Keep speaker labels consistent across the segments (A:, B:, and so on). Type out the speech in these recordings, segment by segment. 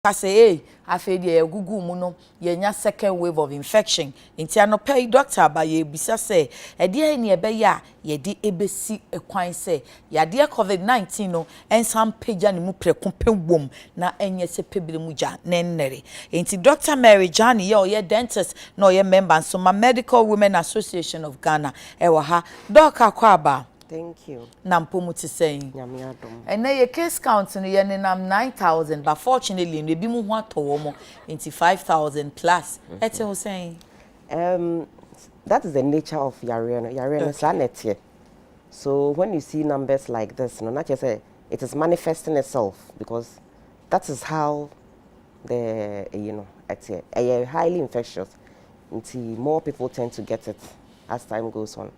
A: Kase afedi e gugu mu no ye nya second wave of infection nti anopai doctor ba ye bisa se e de ni ebe ya ye di ebesi ekwan se ya de covid-19 no ensam pagya ne mu preko pewom na enye se pebile mu ja na nnere nti Dr. Mary Jani ye dentist no ye member so ma Medical Women Association of Ghana e wa ha doc akwaba.
B: Thank you.
A: Nampomu ti saying. And now your case count in the 9,000, but fortunately, we be more to into 5,000 plus. That's what saying.
B: That is the nature of Yariana. Yariana is okay. So when you see numbers like this, not just say it is manifesting itself because that is how the it's highly infectious. Until more people tend to get it as time goes on.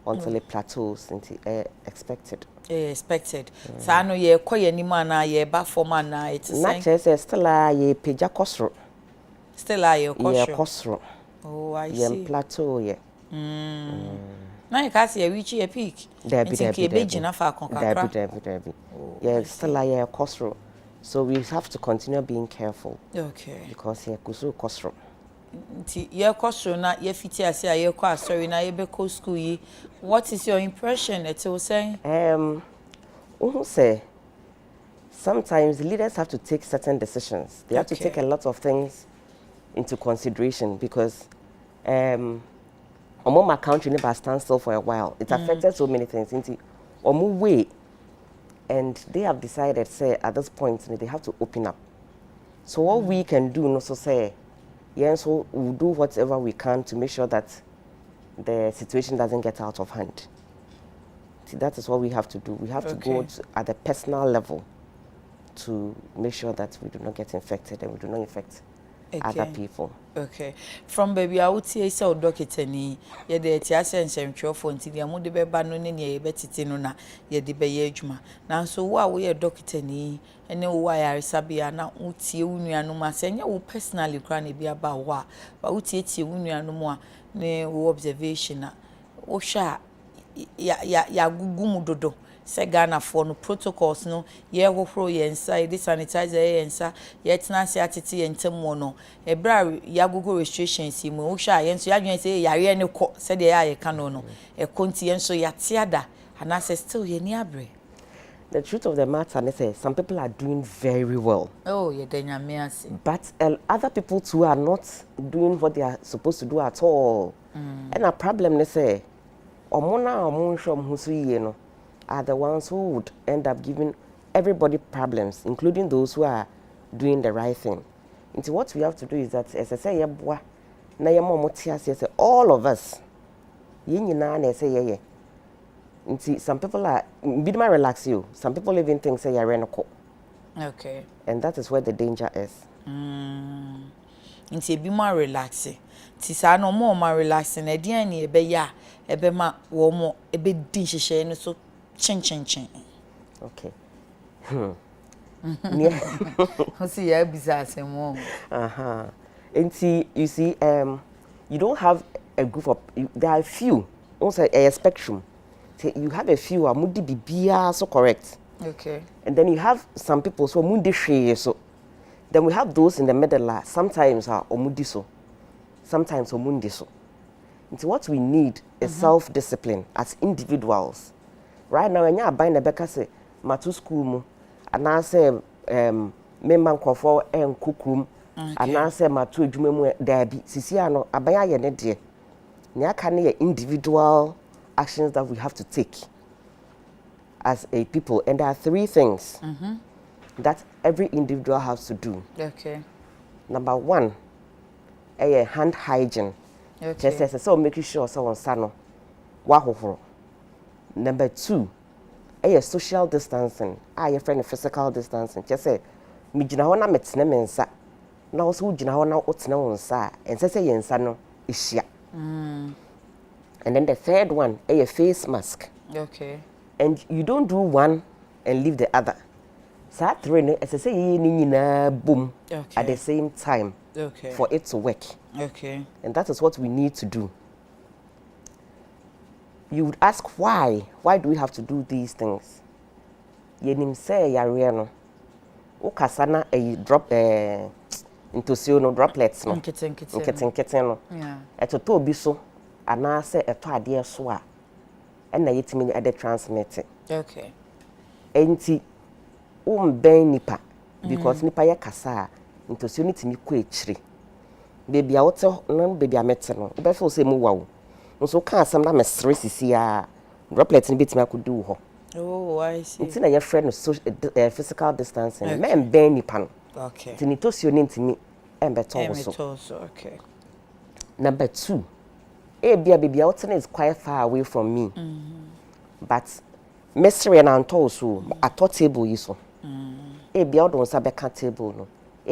B: Until it plateaus into expected.
A: Expected. So I know ye koye ni mana ye ba forma na it's
B: not just still ye peja kosro.
A: Still ye kosro.
B: Ye kosro.
A: Oh, I see.
B: Ye plateau ye.
A: Na ye kasi ye reach ye peak.
B: Debi. Yeah, still ye kosro. So we have to continue being careful.
A: Okay.
B: Because ye kusu kosro.
A: Nti ye kosro na ye fiti ase ye kwa sorry na ye be ko school yi. What is your impression at all saying?
B: Say sometimes leaders have to take certain decisions. They have to take a lot of things into consideration because my country never stand still for a while. It affected so many things. Way, and they have decided, say, at this point, they have to open up. So what we can do, no, so say, yes, so we'll do whatever we can to make sure that the situation doesn't get out of hand. See, that is what we have to do. We have to go at the personal level to make sure that we do not get infected and we do not infect other people.
A: Okay. From baby, I would say so doctor ni ye de ti asense ntwofo nti de mo de be ba no ne ne ye betiti no na ye de be ye adwuma. Na so wo a wo ye doctor ni ene wo ayaresa bia na utie wo nuanu ma se nya wo personally kra na bia ba wo a ba utie wo nuanu mu a ne wo observation na wo hwa ya gugu mu dodo se Ghana for no protocols no ye hohoro ye nsa the sanitizer ye nsa ye tena se atete ye ntemo no e bra ya gugu restrictions mu wo hwa ye nso ya dwen se yare ne ko se de ya ye kano no e konti ye nso ya tiada and say still ye ni abre.
B: The truth of the matter is some people are doing very well.
A: Oh, ye denya
B: but other people too are not doing what they are supposed to do at all. And a problem they say are the ones who would end up giving everybody problems, including those who are doing the right thing. And so what we have to do is that, as I say, all of us, some people are relax you. Some people even think say you're renoko.
A: Okay.
B: And that is where the danger is.
A: Nti be more relaxing. Ti sa no more relaxing. E dia ni ebe ya ebe ma wo mo ebe din hihye no so chin.
B: Okay.
A: See ya business mo.
B: Nti you see you don't have a group of there are few. Also a spectrum. You have a few are mudi bibia so correct.
A: Okay.
B: And then you have some people so mundi share so. Then we have those in the middle. Sometimes are omudi so. Sometimes omundi so. And so what we need is self-discipline as individuals. Right now, when you are buying a beka say matu school mu, and I say memang kofo en kukum, and I say matu edwuma mu dabi. Sisi ano abaya ye ne de. Nya kan ye individual actions that we have to take as a people, and there are three things that every individual has to do.
A: Okay.
B: Number one, hand hygiene.
A: Okay.
B: Just so making sure someone sano wahohoro. Number two, social distancing. Your friend physical distancing. Just say me jina ho na metene mensa. Na also jina ho na otene wonsa. And say yensa no ishia. And then the third one, a face mask.
A: Okay.
B: And you don't do one and leave the other. So that three, as I say, boom at the same time for it to work.
A: Okay.
B: And that is what we need to do. You would ask why? Why do we have to do these things? Yenim say yariano. ukasa na drop into no droplets no nketen no etoto obi so ana se eto ade so a na yetimi ade transmit.
A: Okay.
B: Enti ben nipa because nipa ye kasa into so nitimi ko echire baby a wote no baby a mete no be feel say mu wawo nso ka asem na me sere sisi a droplets ni betimi akodu ho.
A: Oh, I see.
B: Nti na your friend physical distancing. Okay. Men ben nipa no.
A: Okay.
B: Nti ni to si oni ntimi embeto so.
A: Okay.
B: Number 2. Bia baby out is quite far away from me. But mystery and anto so at table yi so. Bia do nsa beka table no.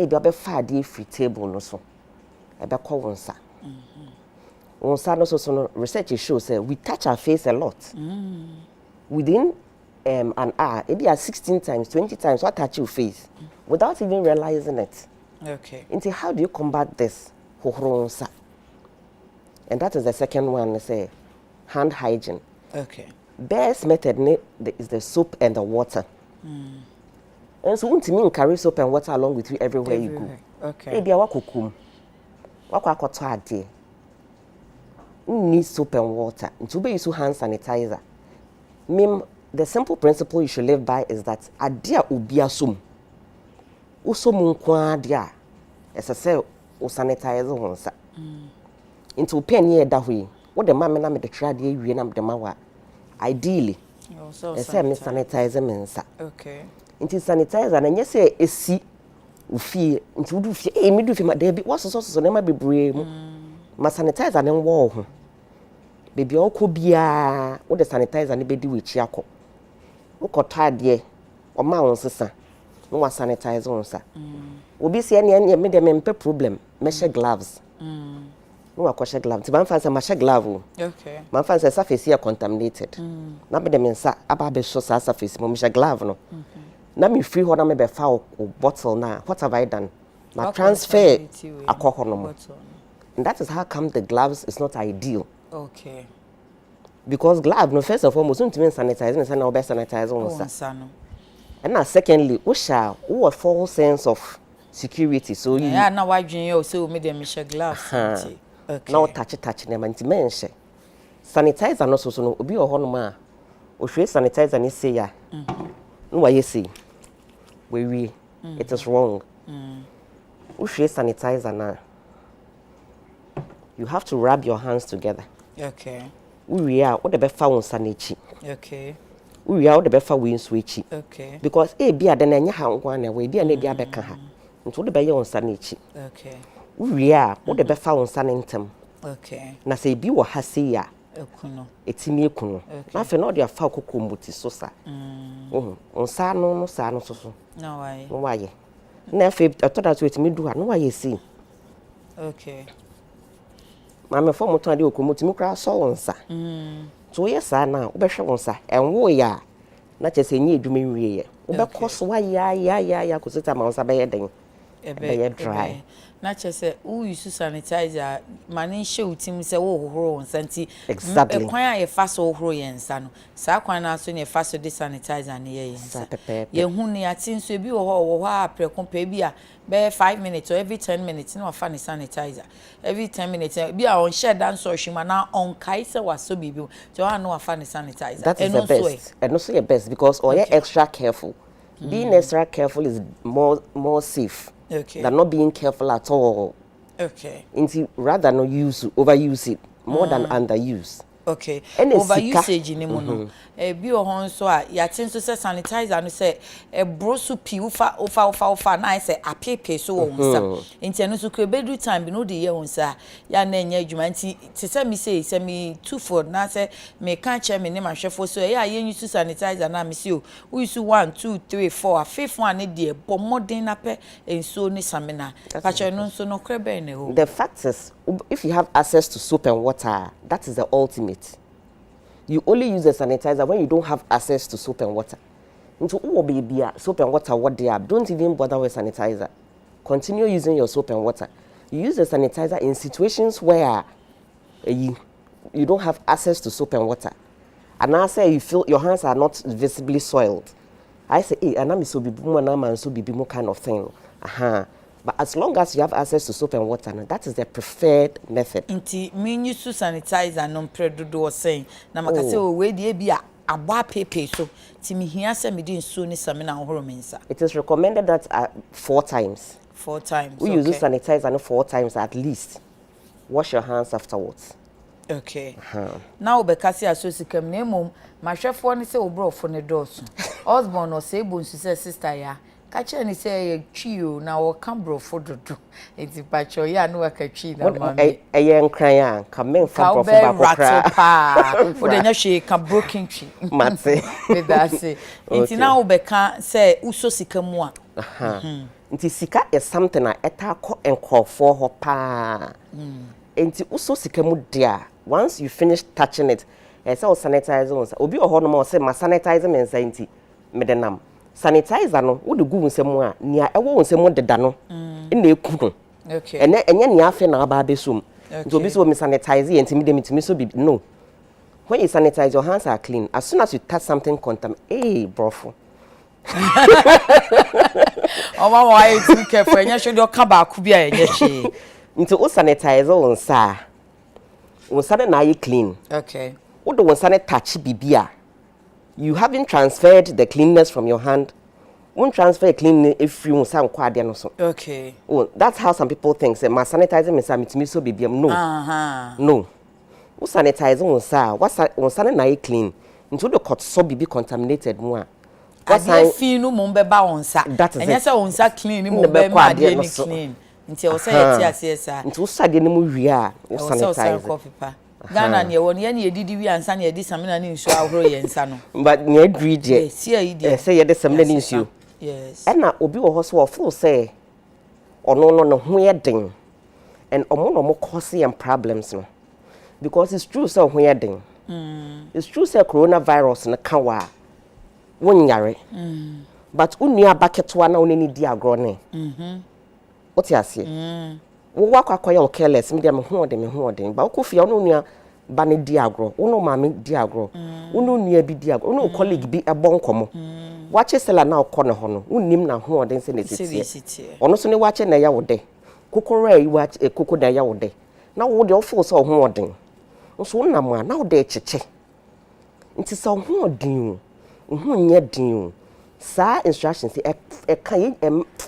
B: Bia be far dey free table no so. E be call wonsa. Wonsa no so no research shows say we touch our face a lot. Within an hour, maybe 16 times, 20 times, what touch your face without even realizing it.
A: Okay.
B: Into how do you combat this? And that is the second one, say, hand hygiene.
A: Okay.
B: Best method is the soap and the water. And so, won't mean carry soap and water along with you everywhere you go.
A: Okay.
B: Maybe a wakukum. Wakwakoto need soap and water. And to be use hand sanitizer. The simple principle you should live by is that adia ubia sum. Usomu kwa adia. Esa se o sanitize honsa. Into pen ye da hui. What the mama na me de try de wie na me de mawa. Ideally. Esa me sanitize mensa.
A: Okay.
B: Into sanitizer na nye se esi ufi into du fi me du fi ma de bi wo so na ma bebre mu. Ma sanitizer ne wo ho. Baby oko bia wo de sanitizer ne bedi wechi akọ. Wo kotade o ma won sesa. No wa sanitize won sa. Obi se ne me de me mpe problem. Me she gloves. No wa kwashe gloves. Ti ban fa se ma she glove.
A: Okay.
B: Man fa se surface here contaminated. Na be de me nsa aba be so sa surface mo me she glove no. Na me free ho na me be fa o bottle na. What have I done? Ma transfer akọ no mo. And that is how come the gloves is not ideal.
A: Okay.
B: Because glove, no, first of all, must sanitize and now best sanitize on. And now, secondly, we shall a false sense of security. So
A: yeah, now why you so made them share gloves. Okay.
B: Now touch them and mention. Sanitize and also so no be a honoma. O should sanitize and say ya. No, why you see? We it is wrong. We should sanitize and you have to rub your hands together.
A: Okay.
B: We are what the befa on sanichi.
A: Okay.
B: We are what the befa win switchy.
A: Okay.
B: Because be a then any hand one away be a nedia beka. Until the bay on sanichi.
A: Okay.
B: We are what the befa on sanintem.
A: Okay.
B: Na say be what hasia.
A: Ekuno.
B: Etimi ekuno. Na fe no dia fa kokombuti so sa. On sa no so.
A: No why.
B: No why. Na fe atoda to etimi du ha no why see.
A: Okay.
B: Mama for moto ade okomotimi kra so wonsa. So yes na wo be hwe wonsa enwo ya na chese nyi edwuma nwie ye. Wo be koso wa ya kusita ma wonsa be ye den. Be dry.
A: Na chese who use sanitizer mani hye utim se wo hohoro wonsa nti
B: exactly.
A: Kwan a ye fa so hohoro ye nsa no. Sa kwan na so ne fa so de sanitizer ne ye nsa. Ye hu ne ati nso ebi wo ho a preko pa bi a be 5 minutes or every 10 minutes no fa ne sanitizer. Every 10 minutes bi a on share dan so hwima na on kai se waso bibi so an no fa ne sanitizer.
B: That is the best. And also your best because you're extra careful. Being extra careful is more safe.
A: Okay.
B: Than not being careful at all.
A: Okay.
B: Rather not overuse it more than underuse.
A: Okay. Overusage in no. Bi o hon so a ya tin so say sanitizer no say brosu pi ufa na say apepe so wo nsa. Nti no so kre bedu time bi no de ye won sa ya na enya adwuma nti te say me say me two for na say me kan che me ne mahwefo so ya ye use sanitizer na me say o we use 1 2 3 4 fifth one ne de bo modern na pe enso ni samina. Pa che no so no kre be ne ho.
B: The fact is if you have access to soap and water, that is the ultimate. You only use the sanitizer when you don't have access to soap and water. Into baby soap and water what they are. Don't even bother with sanitizer. Continue using your soap and water. You use the sanitizer in situations where you don't have access to soap and water. And now say you feel your hands are not visibly soiled. I say, hey, and I'm so be more and so be more kind of thing. But as long as you have access to soap and water, that is the preferred method.
A: Inti me use sanitizer no predodo saying na maka say we dey bia aba pepe so ti me hia say me dey nsuo ni same na ohoro mensa.
B: It is recommended that 4 times.
A: 4 times.
B: We use sanitizer 4 times at least. Wash your hands afterwards.
A: Okay. Now be kasi asosikam na emom mahwefo ne say obrofo ne doso. Husband no say bonsu say sister ya. Kache ni say trio na wo kambrofo dodo. Enti pacho ya no akatwi na mama.
B: Eye nkran ya ka men fa brofo ba kokra.
A: Wo de nya hwe ka broken tree.
B: Mate.
A: Me da say. Enti na wo be ka say uso sikamu a.
B: Nti sika is something na eta ko enkofo ho pa. Enti uso sikamu dia. Once you finish touching it, say o sanitizer on. Obi o ho no ma say ma sanitizer men say nti me de nam. Sanitizer no wo de gu nsemu a nia ewo nsemu deda no na eku.
A: Okay.
B: Enye nia afi na aba besum. Nti obi so me sanitizer enti me de mitimi so bi no. When you sanitize, your hands are clean. As soon as you touch something contaminated, brofo.
A: Oh mama, why you careful? Enye should do kaba kubi a enye she.
B: Nti o sanitizer on sa. On sa na you clean.
A: Okay.
B: O do on sa touch bibia. You haven't transferred the cleanness from your hand. Won't transfer clean if you san kwade no so.
A: Okay.
B: Oh, that's how some people think. Say, my sanitizer me sa mitimi so bibia. No. No. O sanitizer on sa. On sa na you clean. Nti o do cut so bibi contaminated mo a.
A: Ade fi no mo be ba on sa. Enye say on sa clean mo be ma de ni clean. Nti o say yeti ase sa.
B: Nti o sa de no mo wi a o sanitizer.
A: Ghana ne won ye ne edidi wi ansa ne edi samina ni nsu ahoro ye nsa no.
B: But ne adri je. Say ye de samina ni nsu.
A: Yes.
B: Na obi wo ho so wo feel say ono no ne ho ye den. And omo no mo cause am problems no. Because it's true say ho ye den. It's true say coronavirus na ka wa wonyare. But unua baketo na onani di agro ne. What you say? Wo wakwakoye o careless me dem ho odem ba ko fia no nua ba ne di agro wo no maame di agro wo no nua bi di agro wo no colleague bi ebon komo wache sela na okọ ne ho no unnim na ho odem se ne tete ono so ne wache na ya wode kokora yi wache koko da ya wode na wo de ofo so ho odem so wonam a na wo de cheche nti so ho odem ho nya din sa instructions e kan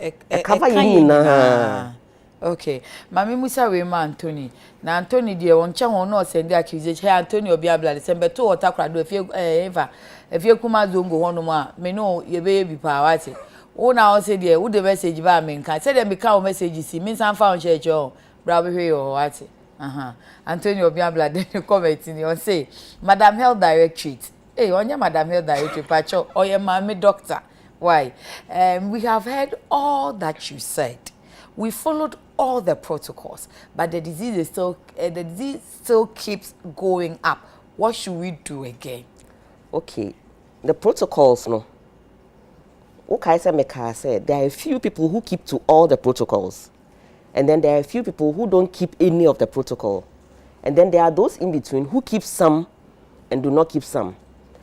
B: e cover you na.
A: Okay, mami Musa we ma Anthony. Na Anthony die won che won no send accusation. Hey Anthony obi abla December to water krado efie kuma zongo hono ma me no ye be bi pa wate. Wo na o se die wo de message ba me nka. Se dem be ka o message si me san fa on church o. Bra be hwe o wate. Anthony obi abla de comment ni on say Madam Health Directorate. Hey, onye Madam Health Directorate pacho oye mami doctor. Why? We have heard all that you said. We followed all the protocols, but the disease still keeps going up. What should we do again?
B: Okay, the protocols no. Okay, say there are a few people who keep to all the protocols, and then there are a few people who don't keep any of the protocol, and then there are those in between who keep some and do not keep some,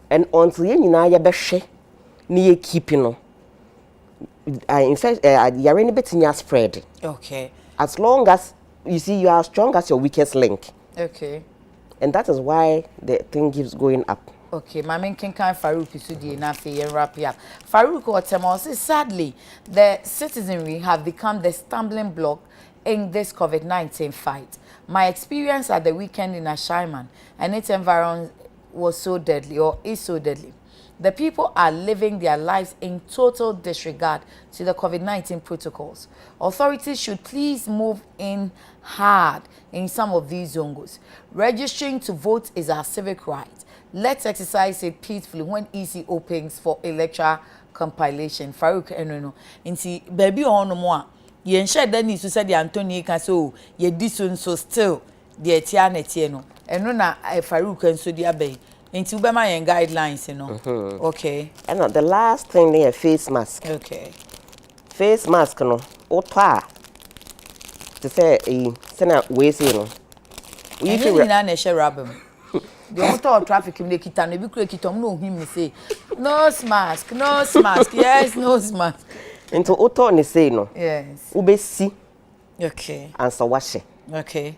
B: and until you na ya be hwe ni ye keep no. In fact, you're any bit in your spread.
A: Okay.
B: As long as you see you are strong as your weakest link.
A: Okay.
B: And that is why the thing keeps going up.
A: Okay, my main king can Farouk Isudi na fe wrap up. Farouk Otemo says sadly the citizenry have become the stumbling block in this COVID-19 fight. My experience at the weekend in Ashaiman and its environment was so deadly or is so deadly. The people are living their lives in total disregard to the COVID-19 protocols. Authorities should please move in hard in some of these zones. Registering to vote is our civic right. Let's exercise it peacefully when EC opens for electoral compilation. Farouk Enono. Inti baby on mo yen share then is said the Anthony can so ye disun so still the etiane tieno. Eno na Farouk and so dia bay. Into Bema and guidelines, you know. Okay. And
B: the last thing there, face mask.
A: Okay.
B: Face mask, no. Opa. To say, send ways, you know.
A: You can share rubber. The auto traffic in the Kitana, be quick, no him say, Nose mask, nose mask. Yes, nose mask.
B: Into auto ni say no.
A: Yes.
B: Ubesi.
A: Okay.
B: Answer washe.
A: Okay.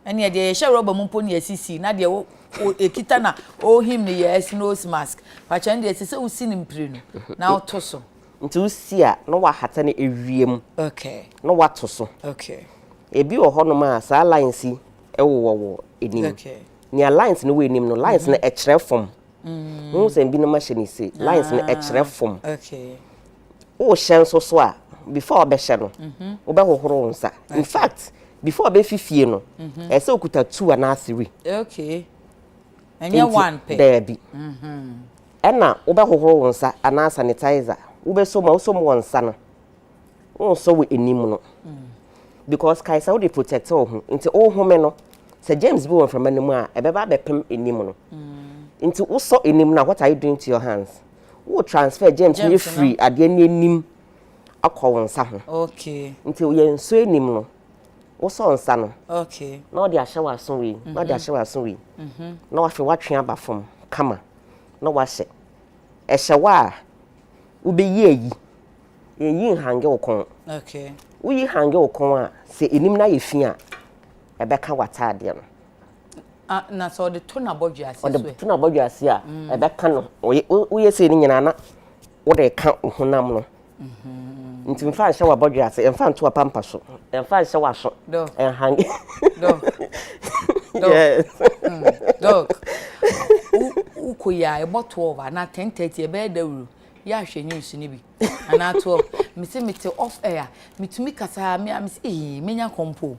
A: And yeah, the share rubber mumponi SCC. Na de o ekita o him ni yes nose mask. But chan de say usi ni mprenu. Na otoso.
B: Into usi a no wa hata ne ewiem.
A: Okay.
B: No wa toso.
A: Okay.
B: Ebi wo hono ma sa lines yi ewo enim.
A: Okay.
B: Ni lines no we enim no lines na ekere form. No say bi no ma hye ni say lines na ekere form.
A: Okay.
B: O hye so a before be hye no. Wo be hohoro nsa. In fact, before be fifie no, e say okuta 2 and 3.
A: Okay. And you one pay.
B: There be. Ena wo be hohoro nsa ana sanitizer. Wo be so ma nsa no. Wo so we enim no. Because kaisa wo dey protect ho nti o home no say James be won from animu a e be ba be pem enim no. Nti wo so enim na what are you doing to your hands? Wo transfer James ni free ade ni enim akọ nsa ho.
A: Okay.
B: Nti wo ye nso enim no. Wo so nsa no.
A: Okay.
B: Na odi ahye wa so we. Na odi ahye wa so we. Na wa fe wa twe aba fom kama. Na wa hye. E hye wa wo be yi yi hange wo kon.
A: Okay.
B: Uyi hange okon a se enim na yefi a ebeka watade no
A: na so de to na bodwe ase so
B: de to na bodwe ase a ebeka no uye se ni nyina na wo de ka honam no nti mfa hye wa bodwe ase mfa nto pampa so mfa hye wa so hange yes
A: dog ukoya e bottle over na 10:30 e be dawuru ya hwe news ni bi ana to mete off air mitumi kasa me am menya kompo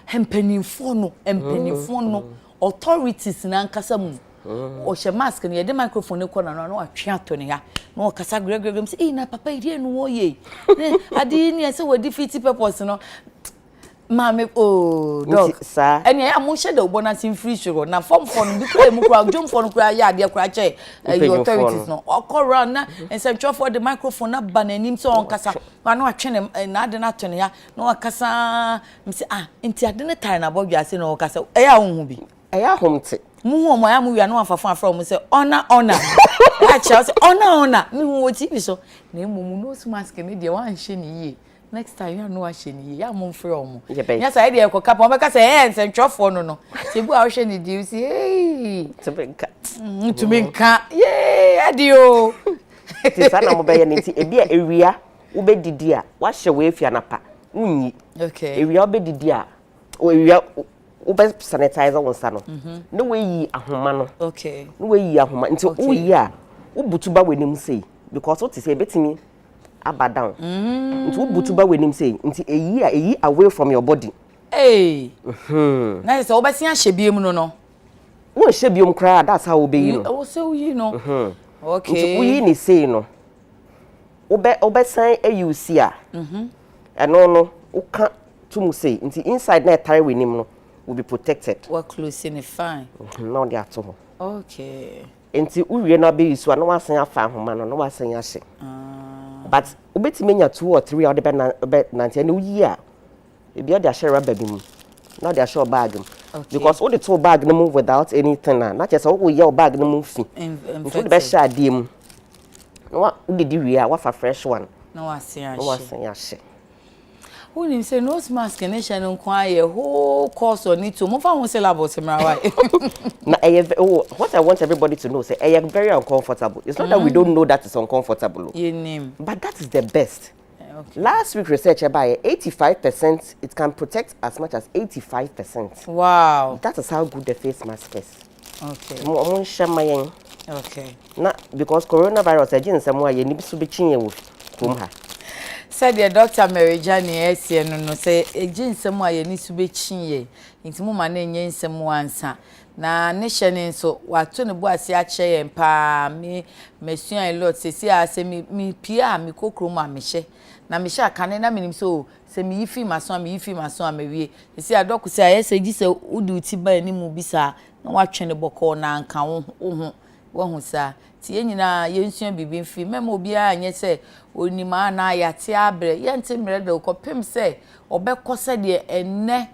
A: empanifo no authorities na nkasa mu o hye mask ne de microphone ne kona no atwe ato ne ya no kasa gregregem na papa ide no wo ye ade ni ese wo defeat purpose no mame dog
B: sa
A: ene ya mo hye da bonus in free sugar na form phone bi kwa mu kwa jom phone kwa ya de kwa che authorities no okora na ensentro for the microphone na bananim so on kasa ma no atwe ne na ade na to ne ya no kasa mse enti ade ne tire na bodwa ase no kasa ya honhu bi
B: ya homte
A: mu hu mo ya mu wi na afafo afro mo se ona ya cha se ona mi hu wo TV so na emu nose mask ne de wan hye ne yi next time you know asheni ya mo mfre omo ya say dey ko kapa mo be ka say nsentwofo no se bu a wo hye ne di si tumenka adio
B: ti sana mo be ye ne ti ebi a ewia wo be didi a wa hye we afia na pa unyi
A: okay
B: ewia wo be didi a o ewia wo be sanitizer won sa no ne we yi ahoma no
A: okay
B: ne we yi ahoma nti wo yi a wo butuba wenim sei because what is e betimi aba down nti wo butuba wenim sei nti eyi away from your body
A: na so obesia hyebiem no
B: wo hyebiem kra that's how obeyi no
A: wo se uyi no okay
B: nti uyi ni sei no obesan ayusi a eno no uka tumu sei nti inside na tire wenim no will be protected
A: we close in fine
B: no dey at all
A: okay
B: nti uwie na be yusu a no wasan afa ahoma no wasan ahye but obetime nya 2 or 3 out the nanti na uyi a ebi o dey share rubber bi mu na dey share bag because all the two bag no move without anything na just wo ye bag no move fi nti dey share ade mu no wa didi wi a wa fa fresh one
A: no wasan
B: ahye
A: Who say nose mask and nation on quiet whole course on it to move on syllabus
B: what I want everybody to know say I am very uncomfortable. It's not that we don't know that it's uncomfortable.
A: Your name.
B: But that is the best.
A: Okay.
B: Last week research by 85% it can protect as much as 85%.
A: Wow.
B: That is how good the face mask is.
A: Okay. Okay.
B: Not because coronavirus again somewhere you need to be chinye from her.
A: Said the Dr. Mary Jani no say ejin nsem a ye ni su be chinye nti mu ma na enye nsem wansa na ne hye nso wato ne bu ase a kye yen pa me mesua a lot sesi a se mi pia mi kokro ma me hye na me hye akane na menim so se mi yifi maso a mewie sesi a doku se a se gi se udu ti ba ni mu bisa na watwe ne boko na anka wo hu sa ti enyina yensua bibi mfi memo obi a anye se onima na yate abre yente mre de kopem se obekọ se de enne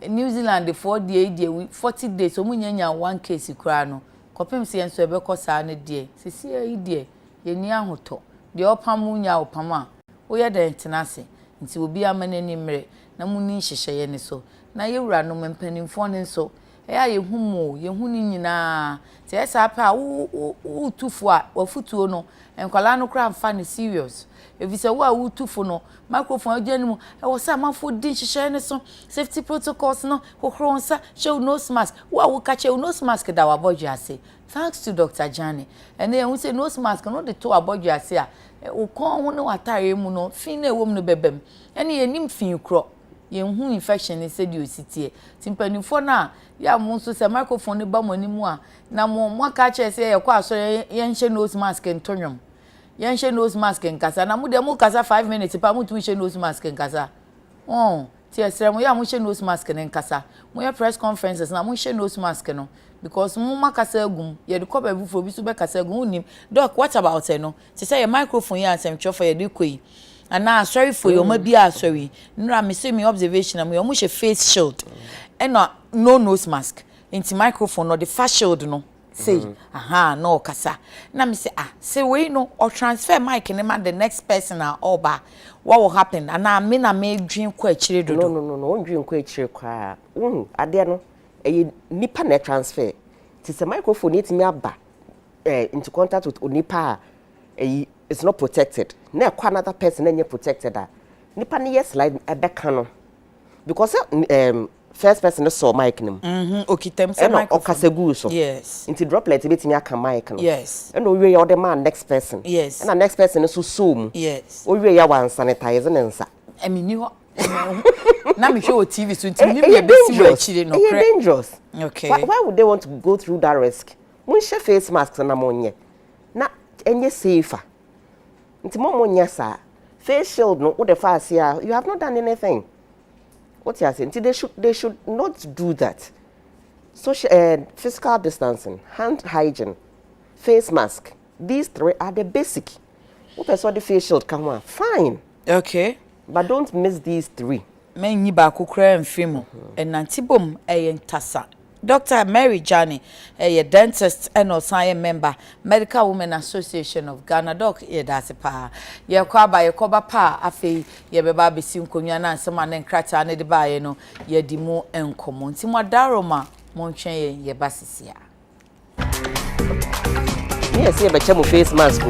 A: New Zealand for the 40 days omunyanya one case kura no kopem se enso ebekọ saa ne de sisi ayi de ye ni ahoto de opamu nya opama wo ye de ntenase nti obi amanani mre na muni hyehye ne so na yewura no mempanimfo ne so ya yehumo yehuni nyina te esa pa wo tufu a wafutuo no enkwala no kra mfa ne serious evise wo a wo tufu no microphone agenimu e wo sa manfo din hyehye ne so safety protocols no kokronsa show nose mask wo a wo ka che nose mask da wabodju ase thanks to Dr. Jani and then we say nose mask no de to abodju ase a wo kon ho ne watare mu no fin na ewom no bebem ene yenim fin kro yenhu infection ni said you sitie timpanifo na ya mo so se microphone ba mo ni mu a na mo aka che se ye kwa so yenhye nose mask ntonwom yenhye nose mask nkasa na mo de mo kasa 5 minutes pa mo tu hye nose mask nkasa ti esere mo ya mo hye nose mask nkasa mo ya press conferences na mo hye nose mask no because mo makasa agum ye de koba bufo bi so be kasa agum unim doc what about no ti say your microphone ya asem chofo ye de koi ana sorry for your ma bia sorry nra me say me observation am you she face shield and no nose mask into microphone or the face shield no say aha no kasa na me say say we no or transfer mic and man the next person or ba what will happen ana me na me dream kwa chire do
B: no dream kwa chire kwa ade no nipa na transfer ti say microphone it me aba into contact with onipa it's not protected. Na another person na protected that. Nipa ni yes slide ebeka no. Because first person no saw mic nim.
A: Okitem say mic.
B: Okasegu so.
A: Yes.
B: Into droplet betimi aka mic no.
A: Yes.
B: And we ya the man next person.
A: Yes.
B: And the next person so zoom.
A: Yes.
B: We ya wan sanitizer nsa.
A: I mean you na me show TV so ntimi me be si wa chire no.
B: It's dangerous.
A: Okay.
B: Why would they want to go through that risk? Mun share face masks na monye. Na enye safer. Nti mo nyasa face shield no what the fast here you have not done anything. What you are saying? They should not do that. Social physical distancing, hand hygiene, face mask. These three are the basic. What I saw the face shield come on, fine.
A: Okay.
B: But don't miss these three.
A: Men yi ba kokra mfimo enantibom eyentasa. Dr. Mary Jani, a dentist and also member, Medical Women Association of Ghana. Doc, ye that's a pa. Ye kwaba ye koba pa afi ye beba besi nkonya na nsema ne nkrata ne de ba ye no ye di mu enkomo. Nti mo daroma mo ntwen ye basisia.
B: Yes, ye be che mo face mask.